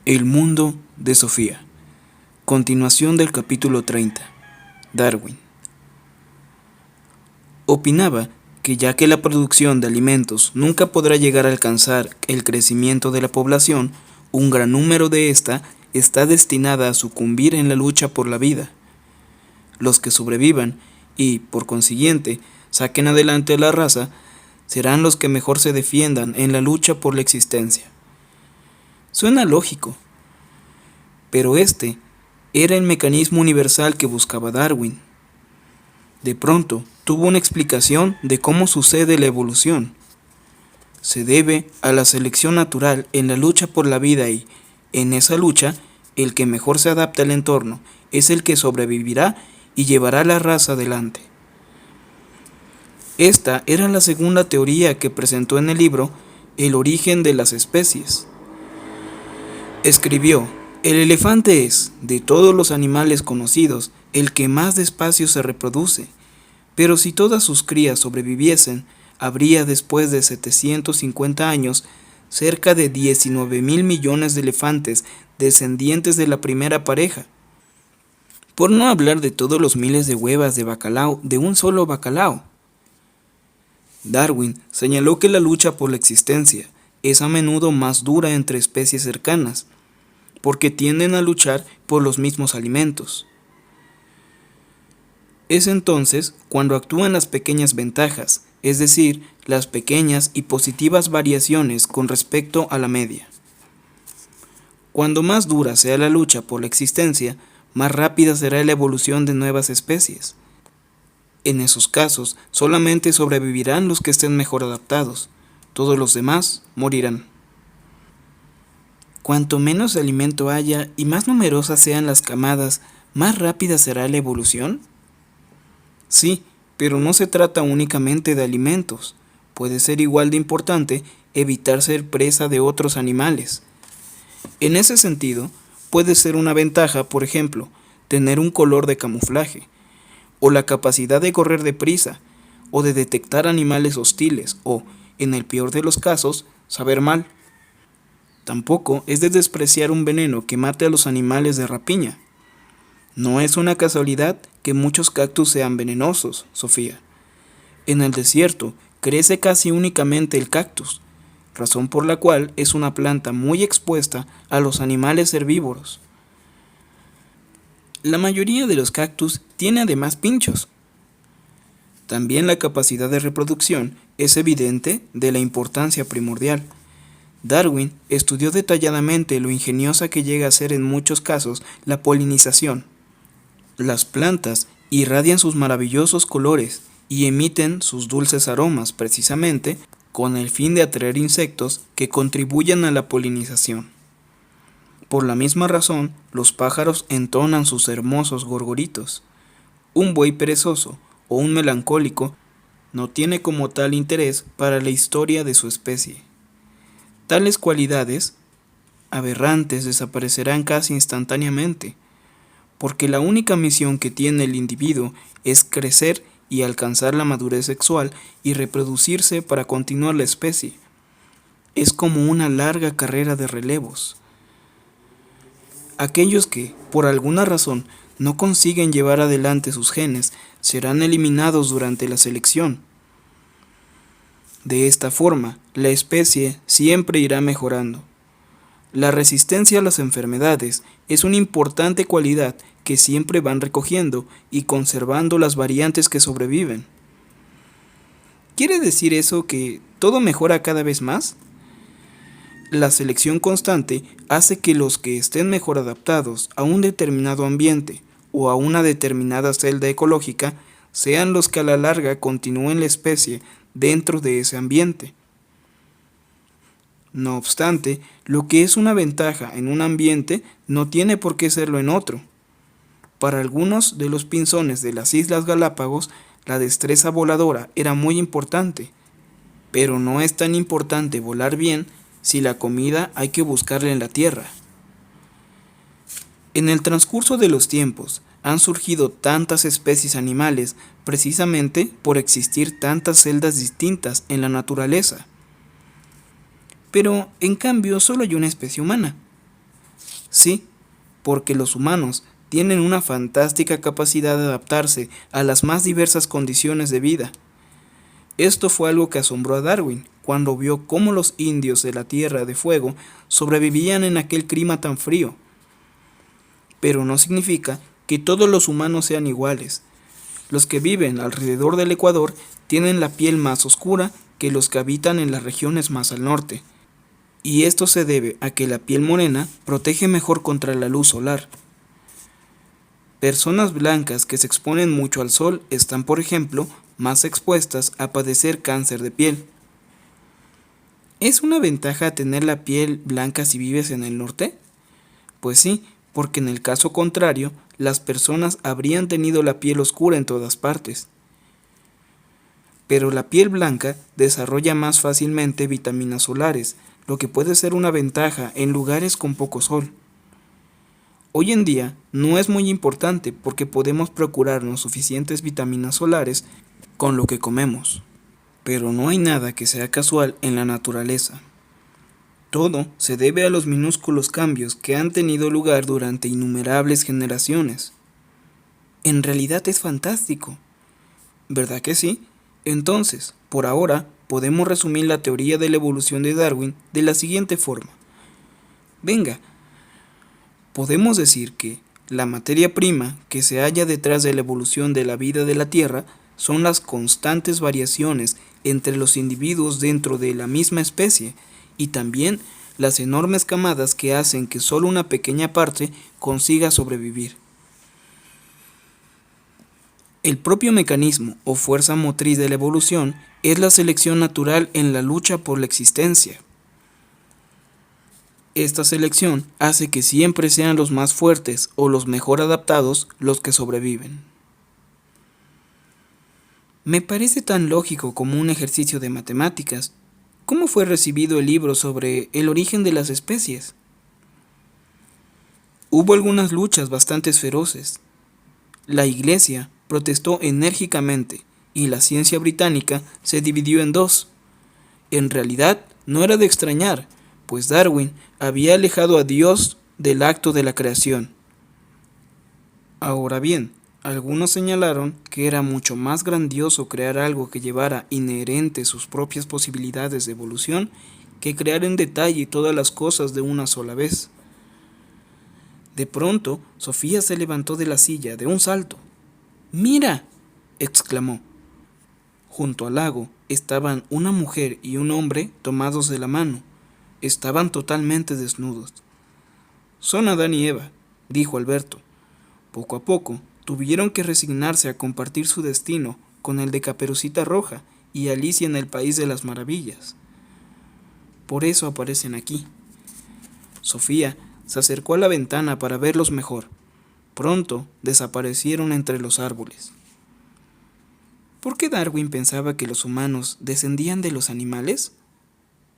El mundo de Sofía. Continuación del capítulo 30. Darwin. Opinaba que ya que la producción de alimentos nunca podrá llegar a alcanzar el crecimiento de la población, un gran número de ésta está destinada a sucumbir en la lucha por la vida. Los que sobrevivan y, por consiguiente, saquen adelante a la raza, serán los que mejor se defiendan en la lucha por la existencia. Suena lógico, pero este era el mecanismo universal que buscaba Darwin. De pronto, tuvo una explicación de cómo sucede la evolución. Se debe a la selección natural en la lucha por la vida y, en esa lucha, el que mejor se adapta al entorno es el que sobrevivirá y llevará la raza adelante. Esta era la segunda teoría que presentó en el libro El origen de las especies. Escribió: el elefante es, de todos los animales conocidos, el que más despacio se reproduce, pero si todas sus crías sobreviviesen, habría después de 750 años cerca de 19.000 millones de elefantes descendientes de la primera pareja. Por no hablar de todos los miles de huevas de bacalao de un solo bacalao. Darwin señaló que la lucha por la existencia es a menudo más dura entre especies cercanas, porque tienden a luchar por los mismos alimentos. Es entonces cuando actúan las pequeñas ventajas, es decir, las pequeñas y positivas variaciones con respecto a la media. Cuando más dura sea la lucha por la existencia, más rápida será la evolución de nuevas especies. En esos casos, solamente sobrevivirán los que estén mejor adaptados. Todos los demás morirán. Cuanto menos alimento haya y más numerosas sean las camadas, ¿más rápida será la evolución? Sí, pero no se trata únicamente de alimentos. Puede ser igual de importante evitar ser presa de otros animales. En ese sentido, puede ser una ventaja, por ejemplo, tener un color de camuflaje, o la capacidad de correr deprisa, o de detectar animales hostiles, o, en el peor de los casos, saber mal. Tampoco es de despreciar un veneno que mate a los animales de rapiña. No es una casualidad que muchos cactus sean venenosos, Sofía. En el desierto crece casi únicamente el cactus, razón por la cual es una planta muy expuesta a los animales herbívoros. La mayoría de los cactus tiene además pinchos. También la capacidad de reproducción es evidente de la importancia primordial. Darwin estudió detalladamente lo ingeniosa que llega a ser en muchos casos la polinización. Las plantas irradian sus maravillosos colores y emiten sus dulces aromas precisamente con el fin de atraer insectos que contribuyan a la polinización. Por la misma razón, los pájaros entonan sus hermosos gorgoritos. Un buey perezoso o un melancólico no tiene como tal interés para la historia de su especie. Tales cualidades aberrantes desaparecerán casi instantáneamente, porque la única misión que tiene el individuo es crecer y alcanzar la madurez sexual y reproducirse para continuar la especie. Es como una larga carrera de relevos. Aquellos que, por alguna razón, no consiguen llevar adelante sus genes serán eliminados durante la selección. De esta forma, la especie siempre irá mejorando. La resistencia a las enfermedades es una importante cualidad que siempre van recogiendo y conservando las variantes que sobreviven. ¿Quiere decir eso que todo mejora cada vez más? La selección constante hace que los que estén mejor adaptados a un determinado ambiente o a una determinada celda ecológica sean los que a la larga continúen la especie dentro de ese ambiente. No obstante, lo que es una ventaja en un ambiente no tiene por qué serlo en otro. Para algunos de los pinzones de las Islas Galápagos, la destreza voladora era muy importante, pero no es tan importante volar bien si la comida hay que buscarla en la tierra. En el transcurso de los tiempos, han surgido tantas especies animales precisamente por existir tantas celdas distintas en la naturaleza. Pero, en cambio, solo hay una especie humana. Sí, porque los humanos tienen una fantástica capacidad de adaptarse a las más diversas condiciones de vida. Esto fue algo que asombró a Darwin cuando vio cómo los indios de la Tierra de Fuego sobrevivían en aquel clima tan frío. Pero no significa que todos los humanos sean iguales. Los que viven alrededor del Ecuador tienen la piel más oscura que los que habitan en las regiones más al norte, y esto se debe a que la piel morena protege mejor contra la luz solar. Personas blancas que se exponen mucho al sol están, por ejemplo, más expuestas a padecer cáncer de piel. ¿Es una ventaja tener la piel blanca si vives en el norte? Pues sí, porque en el caso contrario, las personas habrían tenido la piel oscura en todas partes. Pero la piel blanca desarrolla más fácilmente vitaminas solares, lo que puede ser una ventaja en lugares con poco sol. Hoy en día no es muy importante porque podemos procurarnos suficientes vitaminas solares con lo que comemos. Pero no hay nada que sea casual en la naturaleza. Todo se debe a los minúsculos cambios que han tenido lugar durante innumerables generaciones. En realidad es fantástico, ¿verdad que sí? Entonces, por ahora, podemos resumir la teoría de la evolución de Darwin de la siguiente forma. Venga, podemos decir que la materia prima que se halla detrás de la evolución de la vida de la Tierra son las constantes variaciones entre los individuos dentro de la misma especie y también las enormes camadas que hacen que solo una pequeña parte consiga sobrevivir. El propio mecanismo o fuerza motriz de la evolución es la selección natural en la lucha por la existencia. Esta selección hace que siempre sean los más fuertes o los mejor adaptados los que sobreviven. Me parece tan lógico como un ejercicio de matemáticas. ¿Cómo fue recibido el libro sobre el origen de las especies? Hubo algunas luchas bastante feroces. La Iglesia protestó enérgicamente y la ciencia británica se dividió en dos. En realidad, no era de extrañar, pues Darwin había alejado a Dios del acto de la creación. Ahora bien, algunos señalaron que era mucho más grandioso crear algo que llevara inherentes sus propias posibilidades de evolución que crear en detalle todas las cosas de una sola vez. De pronto, Sofía se levantó de la silla de un salto. ¡Mira!, exclamó. Junto al lago estaban una mujer y un hombre tomados de la mano. Estaban totalmente desnudos. Son Adán y Eva, dijo Alberto. Poco a poco tuvieron que resignarse a compartir su destino con el de Caperucita Roja y Alicia en el País de las Maravillas. Por eso aparecen aquí. Sofía se acercó a la ventana para verlos mejor. Pronto desaparecieron entre los árboles. ¿Por qué Darwin pensaba que los humanos descendían de los animales?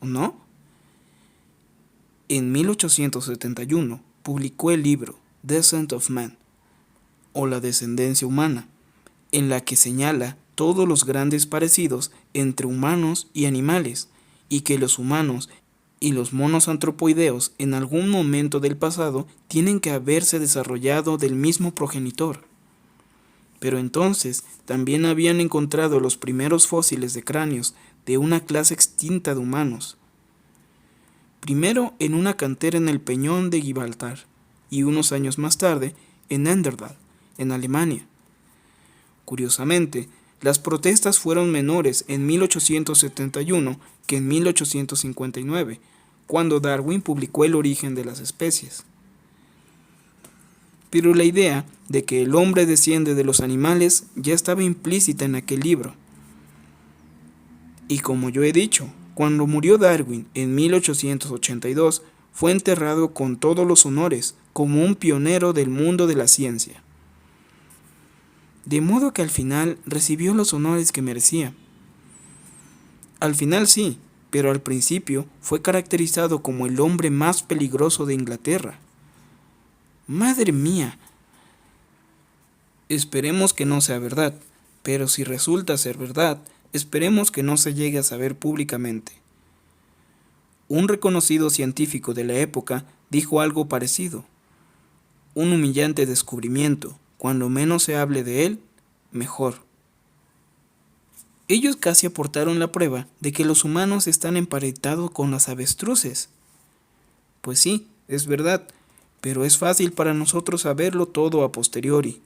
¿No? En 1871 publicó el libro Descent of Man, o La descendencia humana, en la que señala todos los grandes parecidos entre humanos y animales, y que los humanos y los monos antropoideos en algún momento del pasado tienen que haberse desarrollado del mismo progenitor. Pero entonces también habían encontrado los primeros fósiles de cráneos de una clase extinta de humanos. Primero en una cantera en el Peñón de Gibraltar y unos años más tarde en Neandertal, en Alemania. Curiosamente, las protestas fueron menores en 1871 que en 1859, cuando Darwin publicó El origen de las especies. Pero la idea de que el hombre desciende de los animales ya estaba implícita en aquel libro. Y como yo he dicho, cuando murió Darwin en 1882, fue enterrado con todos los honores como un pionero del mundo de la ciencia. De modo que al final recibió los honores que merecía. Al final sí, pero al principio fue caracterizado como el hombre más peligroso de Inglaterra. ¡Madre mía! Esperemos que no sea verdad, pero si resulta ser verdad, esperemos que no se llegue a saber públicamente. Un reconocido científico de la época dijo algo parecido. Un humillante descubrimiento. Cuando menos se hable de él, mejor. Ellos casi aportaron la prueba de que los humanos están emparentados con las avestruces. Pues sí, es verdad, pero es fácil para nosotros saberlo todo a posteriori.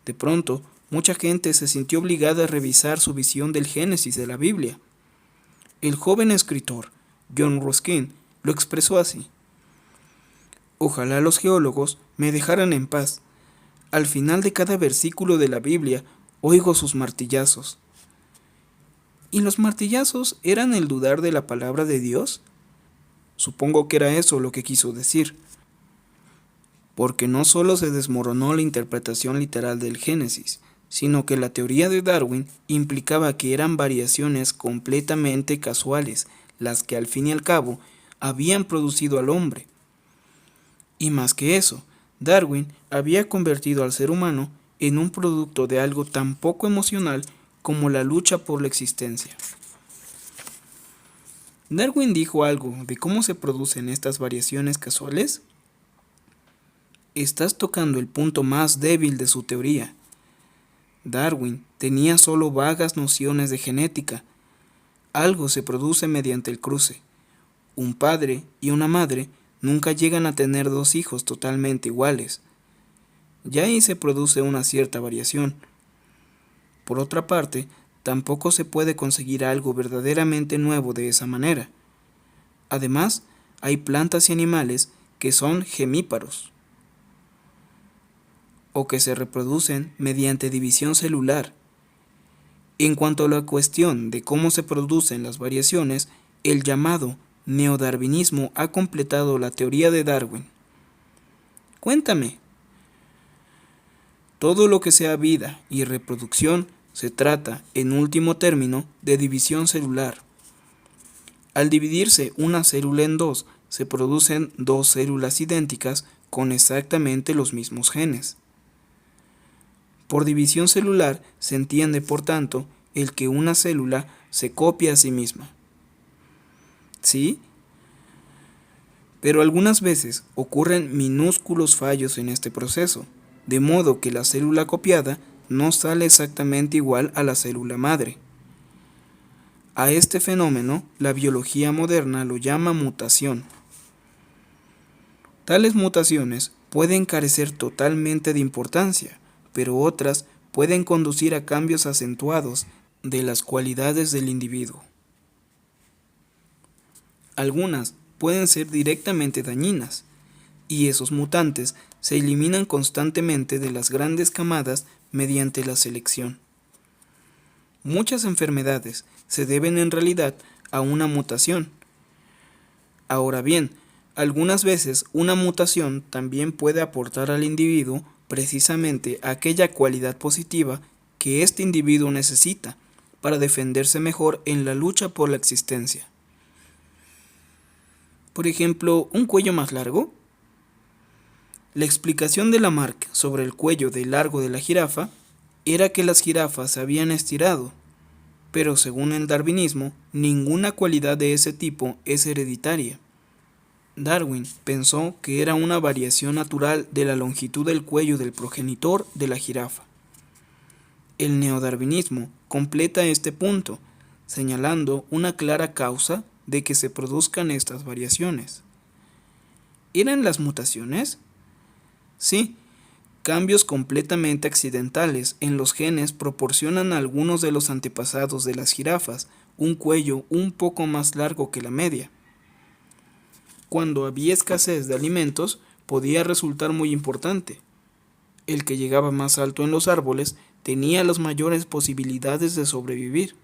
De pronto, mucha gente se sintió obligada a revisar su visión del Génesis de la Biblia. El joven escritor, John Ruskin, lo expresó así: ojalá los geólogos me dejaran en paz. Al final de cada versículo de la Biblia oigo sus martillazos. ¿Y los martillazos eran el dudar de la palabra de Dios? Supongo que era eso lo que quiso decir. Porque no solo se desmoronó la interpretación literal del Génesis, sino que la teoría de Darwin implicaba que eran variaciones completamente casuales, las que al fin y al cabo habían producido al hombre. Y más que eso, Darwin había convertido al ser humano en un producto de algo tan poco emocional como la lucha por la existencia. ¿Darwin dijo algo de cómo se producen estas variaciones casuales? Estás tocando el punto más débil de su teoría. Darwin tenía solo vagas nociones de genética. Algo se produce mediante el cruce. Un padre y una madre nunca llegan a tener dos hijos totalmente iguales. Ya ahí se produce una cierta variación. Por otra parte, tampoco se puede conseguir algo verdaderamente nuevo de esa manera. Además, hay plantas y animales que son gemíparos, o que se reproducen mediante división celular. En cuanto a la cuestión de cómo se producen las variaciones, el llamado neodarwinismo ha completado la teoría de Darwin. Cuéntame. Todo lo que sea vida y reproducción se trata, en último término, de división celular. Al dividirse una célula en dos, se producen dos células idénticas con exactamente los mismos genes. Por división celular se entiende, por tanto, el que una célula se copia a sí misma. ¿Sí? Pero algunas veces ocurren minúsculos fallos en este proceso, de modo que la célula copiada no sale exactamente igual a la célula madre. A este fenómeno, la biología moderna lo llama mutación. Tales mutaciones pueden carecer totalmente de importancia, pero otras pueden conducir a cambios acentuados de las cualidades del individuo. Algunas pueden ser directamente dañinas, y esos mutantes se eliminan constantemente de las grandes camadas mediante la selección. Muchas enfermedades se deben en realidad a una mutación. Ahora bien, algunas veces una mutación también puede aportar al individuo precisamente aquella cualidad positiva que este individuo necesita para defenderse mejor en la lucha por la existencia. Por ejemplo, ¿un cuello más largo? La explicación de Lamarck sobre el cuello de largo de la jirafa era que las jirafas se habían estirado, pero según el darwinismo, ninguna cualidad de ese tipo es hereditaria. Darwin pensó que era una variación natural de la longitud del cuello del progenitor de la jirafa. El neodarwinismo completa este punto, señalando una clara causa de que se produzcan estas variaciones. ¿Eran las mutaciones? Sí, cambios completamente accidentales en los genes proporcionan a algunos de los antepasados de las jirafas un cuello un poco más largo que la media. Cuando había escasez de alimentos, podía resultar muy importante. El que llegaba más alto en los árboles tenía las mayores posibilidades de sobrevivir.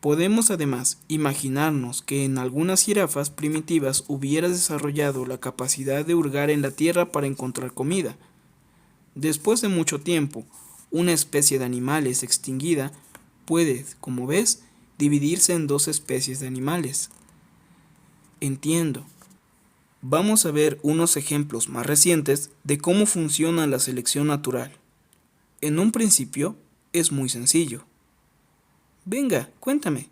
Podemos además imaginarnos que en algunas jirafas primitivas hubiera desarrollado la capacidad de hurgar en la tierra para encontrar comida. Después de mucho tiempo, una especie de animales extinguida puede, como ves, dividirse en dos especies de animales. Entiendo. Vamos a ver unos ejemplos más recientes de cómo funciona la selección natural. En un principio, es muy sencillo. Venga, cuéntame.